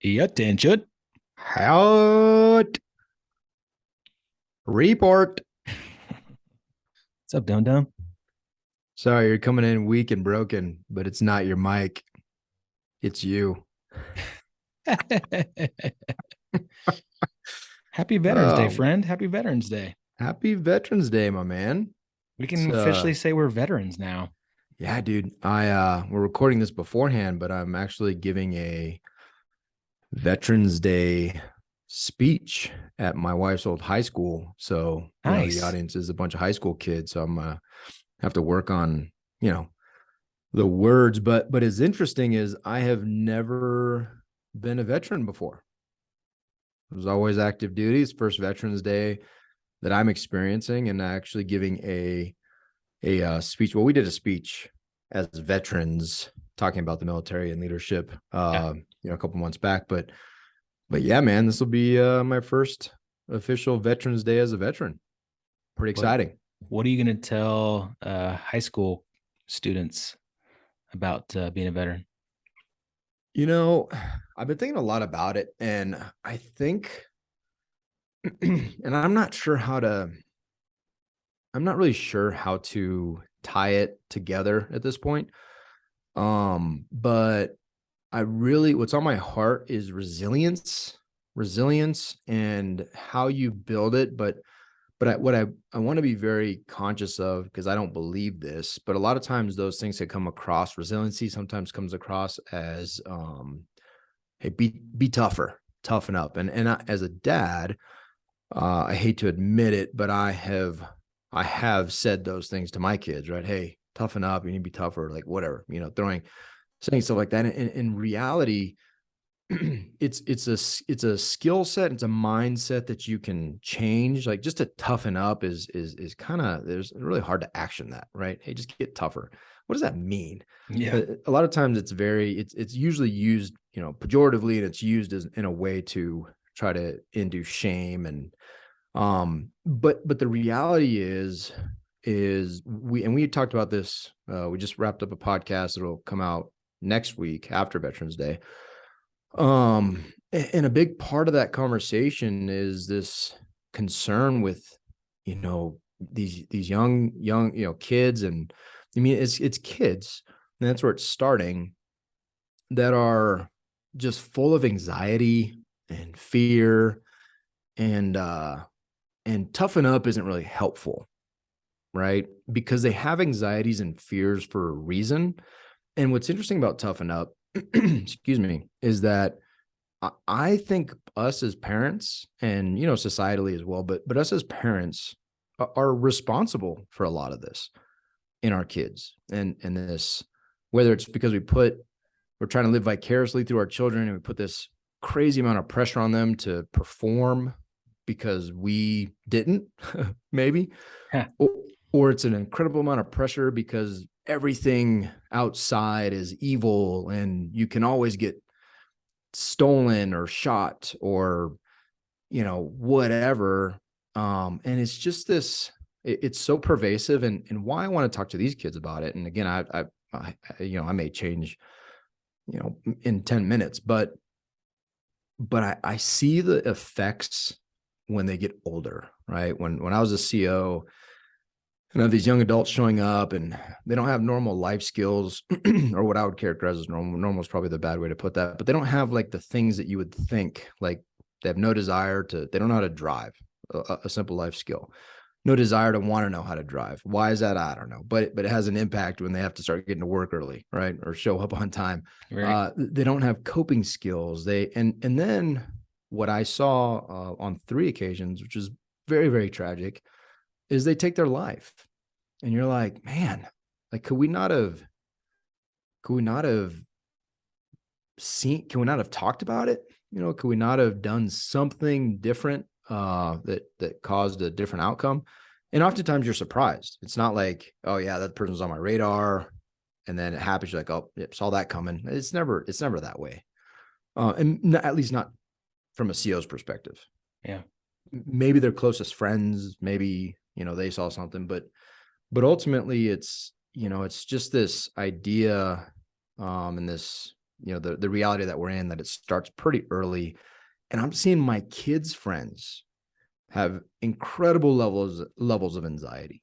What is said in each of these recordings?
Attention. Hot report. What's up, Dum Dum? Sorry, you're coming in weak and broken, but it's not your mic. It's you. Happy Veterans Day, Oh, friend. Happy Veterans Day. happy Veterans Day, my man. We It's can officially say we're veterans now. yeah, dude. I we're recording this beforehand, but I'm actually giving a Veterans Day speech at my wife's old high school. So, the Nice. audience is a bunch of high school kids. So I'm have to work on, the words, but as interesting is I have never been a veteran before. It was always active duty. It's first Veterans Day that I'm experiencing and actually giving a speech. Well, we did a speech as veterans talking about the military and leadership, Yeah. a couple months back. But yeah, man, this will be my first official Veterans Day as a veteran. Pretty What exciting. What are you going to tell high school students about being a veteran? You know, I've been thinking a lot about it, and I think, and I'm not really sure how to tie it together at this point. But what's on my heart is resilience and how you build it. But I want to be very conscious of, because I don't believe this, but a lot of times those things that come across, resiliency sometimes comes across as, hey, be tougher, toughen up. As a dad, I hate to admit it, but I have said those things to my kids, right? Hey, toughen up. You need to be tougher, like whatever, saying stuff like that. And in reality, it's a skill set, it's a mindset that you can change. Like, just to toughen up is kind of, there's really hard to action that, right? Hey, just get tougher. What does that mean? Yeah. A lot of times it's usually used, pejoratively, and it's used as in a way to try to induce shame. But the reality is we talked about this. We just wrapped up a podcast that'll come out next week after Veterans Day. And a big part of that conversation is this concern with, these young, kids. And I mean, it's kids, and that's where it's starting, that are just full of anxiety and fear, and toughen up isn't really helpful, right? Because they have anxieties and fears for a reason. And what's interesting about toughen up, excuse me, is that I think us as parents, and societally as well, but us as parents are responsible for a lot of this in our kids, and this, whether it's because we're trying to live vicariously through our children, and we put this crazy amount of pressure on them to perform because we didn't, maybe, or, or it's an incredible amount of pressure because everything outside is evil and you can always get stolen or shot or whatever. And it's just it's so pervasive. And why I want to talk to these kids about it, and again, I may change in 10 minutes, but I see the effects when they get older, right? When I was a CO, and I have these young adults showing up, and they don't have normal life skills, or what I would characterize as normal. Normal is probably the bad way to put that, but they don't have like the things that you would think. Like, they have no desire to, they don't know how to drive, a simple life skill. No desire to want to know how to drive. Why is that? I don't know, but it has an impact when they have to start getting to work early, right? Or show up on time. Right. They don't have coping skills. And then what I saw on 3 occasions, which is very, very tragic, is they take their life. And you're like, man, like, could we not have seen, can we not have talked about it? Could we not have done something different that caused a different outcome? And oftentimes you're surprised. It's not like, oh yeah, that person's on my radar, and then it happens. You're like, oh, yep, saw that coming. It's never that way. And at least not from a CO's perspective. Yeah. Maybe their closest friends, maybe, they saw something, but ultimately it's just this idea, and this the reality that we're in, that it starts pretty early. And I'm seeing my kids' friends have incredible levels of anxiety.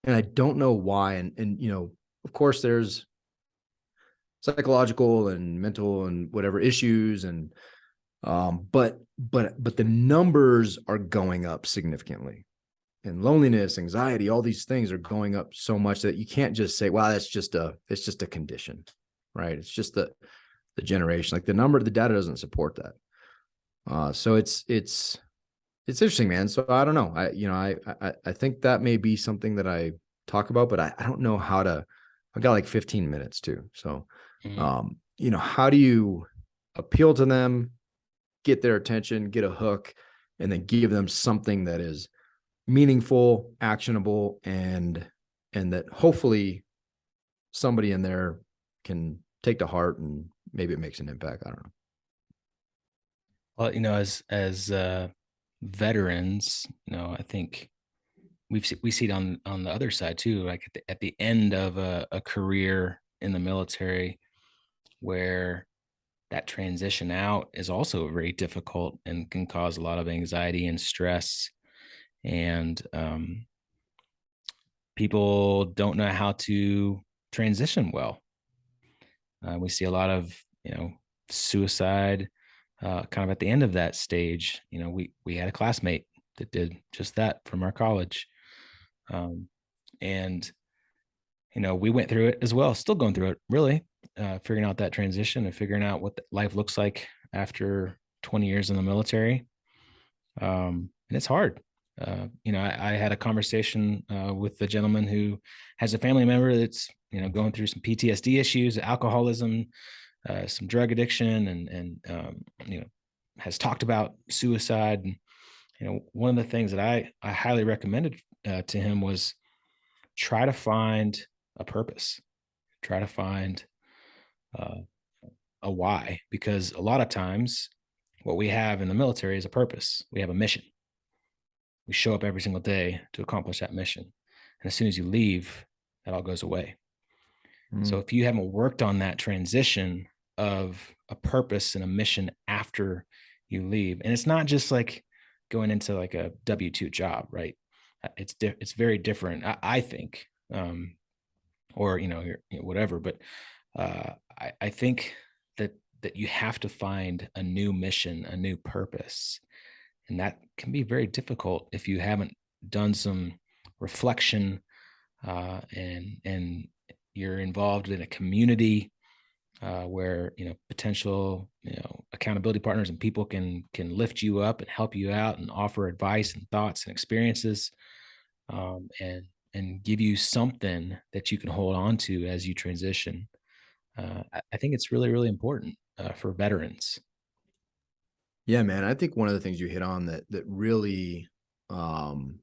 And I don't know why. And of course there's psychological and mental and whatever issues, and but the numbers are going up significantly. And loneliness, anxiety, all these things are going up so much that you can't just say, wow, it's just a condition, right? It's just the generation. Like the data doesn't support that. So it's interesting, man. So I don't know. I think that may be something that I talk about, but I don't know how to. I got like 15 minutes too. So, Mhm. how do you appeal to them, get their attention, get a hook, and then give them something that is meaningful, actionable, and that hopefully somebody in there can take to heart, and maybe it makes an impact. I don't know. Well, as veterans, I think we see it on the other side too, like at the end of a career in the military, where that transition out is also very difficult and can cause a lot of anxiety and stress. And people don't know how to transition well. We see a lot of suicide kind of at the end of that stage. We had a classmate that did just that from our college, and we went through it as well, still going through it, really, figuring out that transition and figuring out what life looks like after 20 years in the military. And it's hard. I had a conversation with the gentleman who has a family member that's going through some PTSD issues, alcoholism, some drug addiction, and has talked about suicide. And one of the things that I highly recommended to him was try to find a purpose, try to find uh, a why, because a lot of times what we have in the military is a purpose. We have a mission. We show up every single day to accomplish that mission. And as soon as you leave, that all goes away. So Mm. if you haven't worked on that transition of a purpose and a mission after you leave, and it's not just like going into like a W-2 job, right? It's very different, I think, or whatever. But I think that you have to find a new mission, a new purpose, and that can be very difficult if you haven't done some reflection, and you're involved in a community where potential accountability partners and people can lift you up and help you out and offer advice and thoughts and experiences, and give you something that you can hold on to as you transition. I think it's really, really important for veterans. Yeah, man. I think one of the things you hit on that really um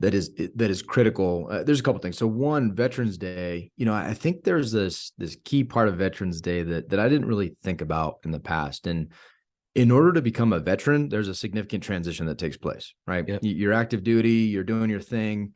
that is critical. There's a couple things. So one, Veterans Day. I think there's this key part of Veterans Day that I didn't really think about in the past. And in order to become a veteran, there's a significant transition that takes place, right? Yep. You're active duty, you're doing your thing,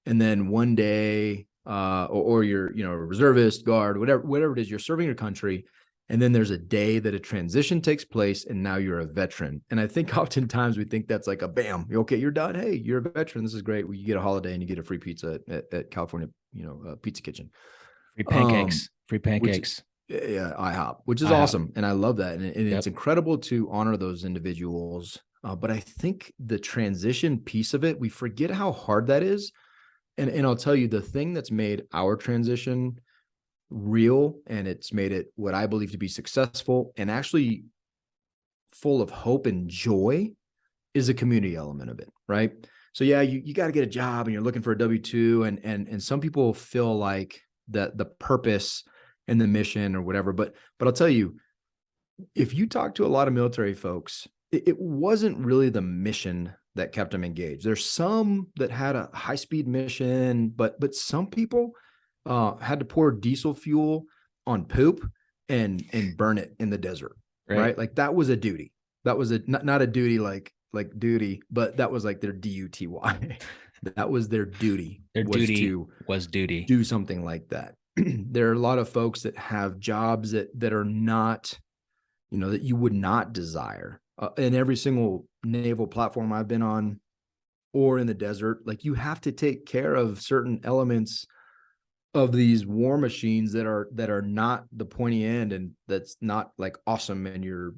and then one day, or you're a reservist, guard, whatever it is, you're serving your country, and then there's a day that a transition takes place, and now you're a veteran. And I think oftentimes we think that's like a bam, okay, you're done. Hey, you're a veteran. This is great. You get a holiday and you get a free pizza at California, Pizza Kitchen. Free Um, pancakes. Free which pancakes. Yeah, IHOP, which is IHOP. awesome, and I love that, and it's Yep. incredible to honor those individuals. But I think the transition piece of it, we forget how hard that is. And I'll tell you, the thing that's made our transition real, and it's made it what I believe to be successful and actually full of hope and joy, is a community element of it, right? So yeah, you got to get a job and you're looking for a W-2, and some people feel like that the purpose and the mission or whatever, but I'll tell you, if you talk to a lot of military folks, it wasn't really the mission that kept them engaged. There's some that had a high speed mission, but some people had to pour diesel fuel on poop and burn it in the desert, Right. right? Like that was a duty. That was not a duty like duty, but that was like their DUTY. That was their duty, Their was duty to was duty. do something like that. there are a lot of folks that have jobs that are not, that you would not desire. In every single naval platform I've been on, or in the desert, like, you have to take care of certain elements of these war machines that are not the pointy end, and that's not like awesome, and you're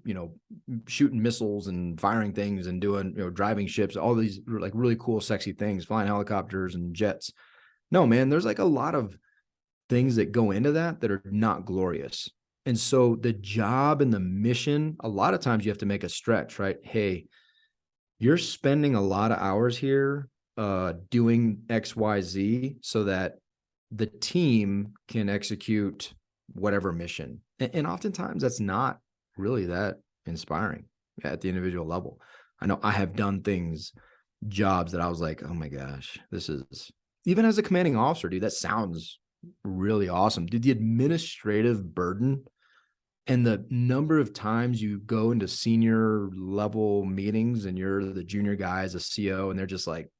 shooting missiles and firing things and doing driving ships, all these like really cool sexy things, flying helicopters and jets. No, man, there's like a lot of things that go into that are not glorious. And so the job and the mission, a lot of times you have to make a stretch, right? Hey, you're spending a lot of hours here doing XYZ so that the team can execute whatever mission. And oftentimes that's not really that inspiring at the individual level. I know I have done jobs that I was like, oh my gosh, this is, even as a commanding officer, dude, that sounds really awesome. Dude, the administrative burden and the number of times you go into senior level meetings and you're the junior guy as a CO, and they're just like,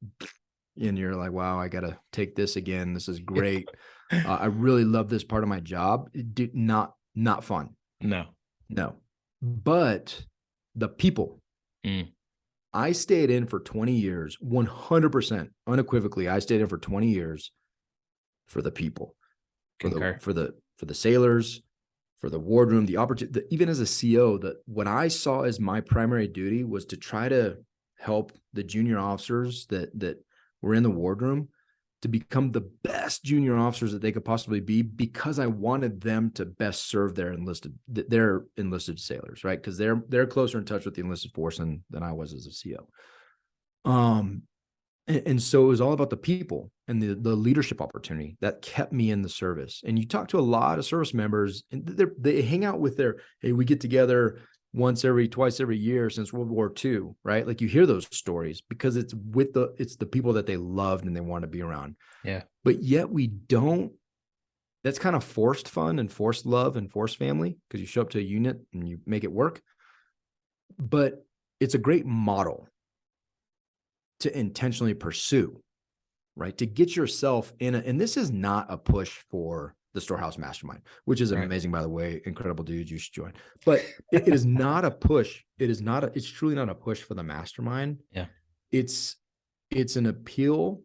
and you're like, wow, I got to take this again. This is great. I really love this part of my job. Not fun. No. But the people, I stayed in for 20 years, 100% unequivocally. I stayed in for 20 years for the people, for the sailors, for the wardroom, the opportunity. Even as a CO, that what I saw as my primary duty was to try to help the junior officers that were in the wardroom to become the best junior officers that they could possibly be, because I wanted them to best serve their enlisted sailors, right? Because they're closer in touch with the enlisted force than I was as a CO. And so it was all about the people and the leadership opportunity that kept me in the service. And you talk to a lot of service members, and they hang out with hey, we get together twice every year since World War II, right? Like, you hear those stories because it's the people that they loved and they want to be around. Yeah. But yet we don't. That's kind of forced fun and forced love and forced family, because you show up to a unit and you make it work. But it's a great model to intentionally pursue, right? To get yourself in and this is not a push for the Storehouse Mastermind, which is amazing, by the way. Incredible dudes, you should join. But it is not a push. It's truly not a push for the mastermind. Yeah. It's an appeal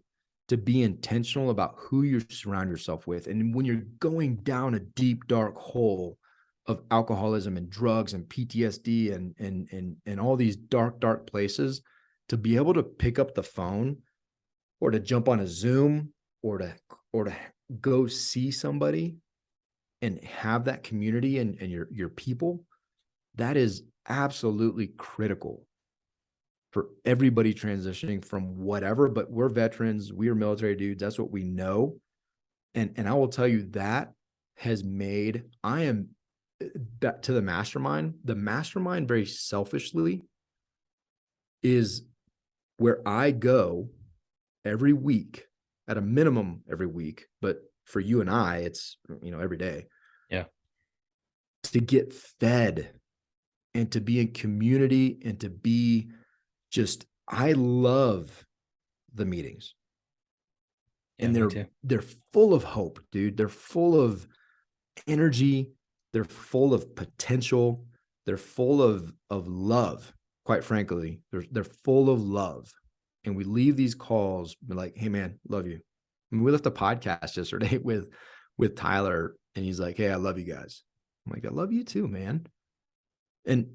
to be intentional about who you surround yourself with. And when you're going down a deep, dark hole of alcoholism and drugs and PTSD and all these dark places, to be able to pick up the phone or to jump on a Zoom or to go see somebody and have that community and your people, that is absolutely critical for everybody transitioning from whatever. But we're veterans, we are military dudes, that's what we know. And I will tell you, that has made, back to the mastermind very selfishly is where I go every week, at a minimum every week, but for you and I, it's, every day. Yeah. To get fed and to be in community and to be just, I love the meetings. Yeah, and they're full of hope, dude. They're full of energy. They're full of potential. They're full of love. Quite frankly, they're full of love. And we leave these calls like, hey man, love you. I mean, we left a podcast yesterday with Tyler, and he's like, hey, I love you guys. I'm like, I love you too, man. And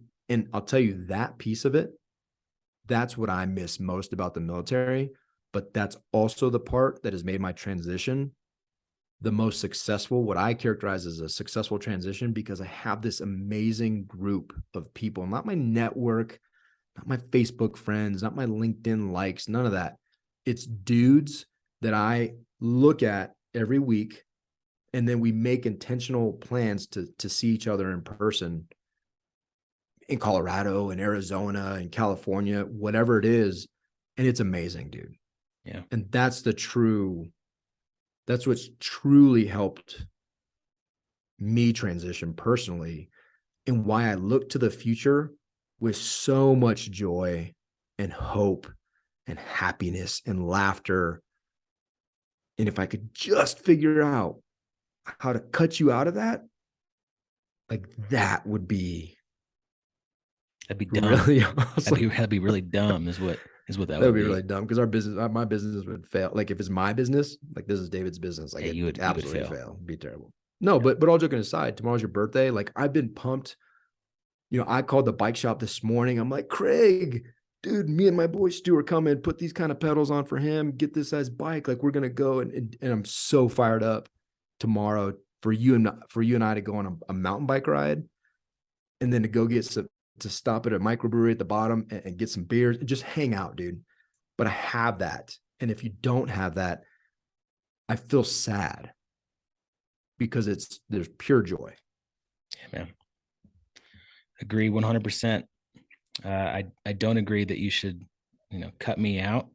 I'll tell you, that piece of it, that's what I miss most about the military. But that's also the part that has made my transition the most successful, what I characterize as a successful transition, because I have this amazing group of people, not my network, not my Facebook friends, not my LinkedIn likes, none of that. It's dudes that I look at every week, and then we make intentional plans to see each other in person in Colorado and Arizona and California, whatever it is. And it's amazing, dude. Yeah. And that's what's truly helped me transition personally, and why I look to the future with so much joy and hope and happiness and laughter. And if I could just figure out how to cut you out of that, like that would be That'd be dumb. really awesome. That'd be really dumb is what that That would would be be. really dumb because our business, my business would fail. Like if it's my business, like this is David's business, like Yeah, it you would absolutely fail. fail. It'd be terrible. No, Yeah. but all joking aside, tomorrow's your birthday. Like I've been pumped. You know, I called the bike shop this morning. I'm like, Craig, dude, me and my boy Stu are coming. Put these kind of pedals on for him. Get this size bike. Like we're gonna go, and I'm so fired up tomorrow for you and I to go on a mountain bike ride, and then to go get some to stop at a microbrewery at the bottom and get some beers and just hang out, dude. But I have that, and if you don't have that, I feel sad because there's pure joy. Yeah, man. Agree 100%. I don't agree that you should, cut me out,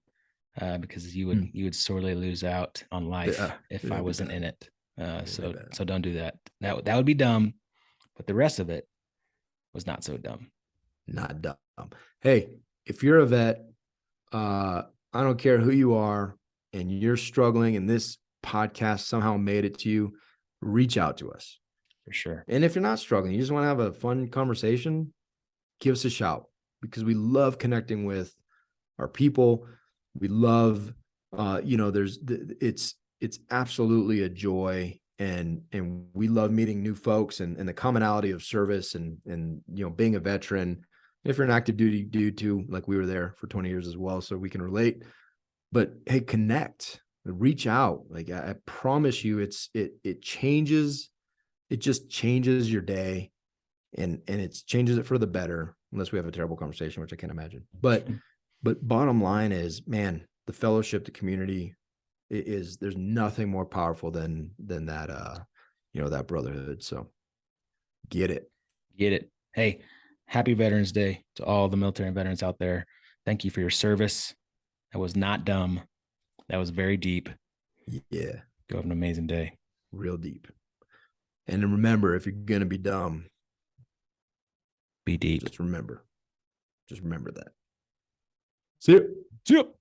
because you would sorely lose out on life Yeah, if I it'd be wasn't bad. in it. It'd be bad. So don't do that. That would be dumb, but the rest of it was not so dumb. Not dumb. Hey, if you're a vet, I don't care who you are, and you're struggling, and this podcast somehow made it to you, reach out to us. For sure. And if you're not struggling, you just want to have a fun conversation, give us a shout because we love connecting with our people. We love, it's absolutely a joy, and we love meeting new folks and the commonality of service and being a veteran. If you're an active duty dude too, like we were there for 20 years as well, so we can relate. But hey, connect, reach out. Like I promise you, it changes. It just changes your day, and it changes it for the better, unless we have a terrible conversation, which I can't imagine. But bottom line is, man, the fellowship, the community is, there's nothing more powerful than that that brotherhood. So get it. Get it. Hey, happy Veterans Day to all the military and veterans out there. Thank you for your service. That was not dumb. That was very deep. Yeah, Go have an amazing day. real deep. And remember, if you're gonna be dumb, Be deep. just remember that. See you. See you.